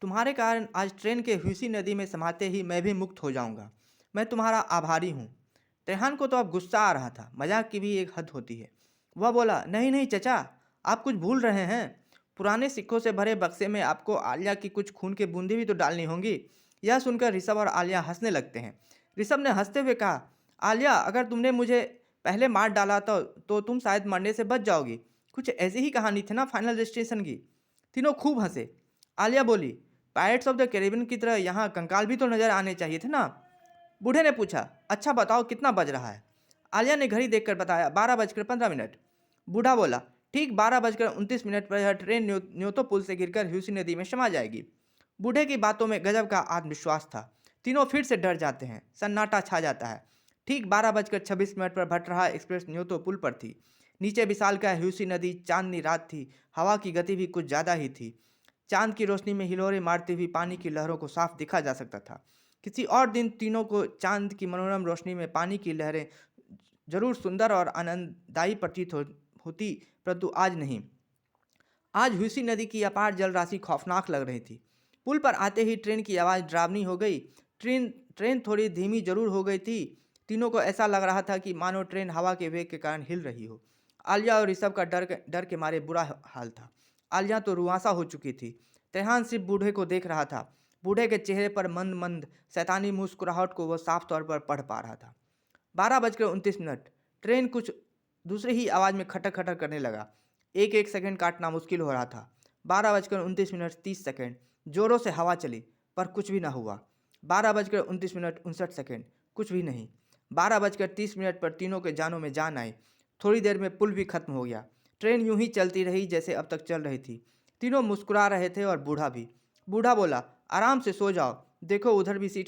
तुम्हारे कारण आज ट्रेन के हुसी नदी में समाते ही मैं भी मुक्त हो जाऊंगा। मैं तुम्हारा आभारी हूँ। रेहान को तो अब गुस्सा आ रहा था। मजाक की भी एक हद होती है। वह बोला, नहीं नहीं चचा, आप कुछ भूल रहे हैं। पुराने सिक्कों से भरे बक्से में आपको आलिया की कुछ खून की बूंदी भी तो डालनी होंगी। यह सुनकर ऋषभ और आलिया हंसने लगते हैं। ऋषभ ने हंसते हुए कहा, आलिया, अगर तुमने मुझे पहले मार डाला तो तुम शायद मरने से बच जाओगी। कुछ ऐसी ही कहानी थी ना फाइनल डेस्टिनेशन की। तीनों खूब हंसे। आलिया बोली, पायरेट्स ऑफ द कैरिबियन की तरह यहाँ कंकाल भी तो नजर आने चाहिए थे ना। बूढ़े ने पूछा, अच्छा बताओ कितना बज रहा है। आलिया ने घड़ी देखकर बताया, 12:15। बूढ़ा बोला, ठीक 12:29 पर यह ट्रेन न्योतो पुल से गिरकर ह्यूसी नदी में समा जाएगी। बूढ़े की बातों में गजब का आत्मविश्वास था। तीनों फिर से डर जाते हैं। सन्नाटा छा जाता है। ठीक 12:26 पर भटरहा एक्सप्रेस न्योतो पुल पर थी। नीचे विशाल का ह्यूसी नदी, चांदनी रात थी। हवा की गति भी कुछ ज़्यादा ही थी। चांद की रोशनी में हिलोरे मारती हुई पानी की लहरों को साफ दिखा जा सकता था। किसी और दिन तीनों को चांद की मनोरम रोशनी में पानी की लहरें जरूर सुंदर और आनंददायी प्रतीत होती, परंतु आज नहीं। आज हुसी नदी की अपार जल राशि खौफनाक लग रही थी। पुल पर आते ही ट्रेन की आवाज़ डरावनी हो गई। ट्रेन ट्रेन थोड़ी धीमी जरूर हो गई थी। तीनों को ऐसा लग रहा था कि मानो ट्रेन हवा के वेग के कारण हिल रही हो। आलिया और ऋषभ का डर के मारे बुरा हाल था। आलिया तो रुआंसा हो चुकी थी। त्रेहान सिर्फ बूढ़े को देख रहा था। बूढ़े के चेहरे पर मंद मंद शैतानी मुस्कुराहट को वह साफ तौर पर पढ़ पा रहा था। 12:29। ट्रेन कुछ दूसरी ही आवाज़ में खटर खटर करने लगा। एक एक सेकंड काटना मुश्किल हो रहा था। 12:29 जोरों से हवा चली, पर कुछ भी ना हुआ। 12:29 कुछ भी नहीं। 12:30 पर तीनों के जानों में जान आई। थोड़ी देर में पुल भी खत्म हो गया। ट्रेन यूं ही चलती रही जैसे अब तक चल रही थी। तीनों मुस्कुरा रहे थे और बूढ़ा भी। बूढ़ा बोला, आराम से सो जाओ, देखो उधर भी सीट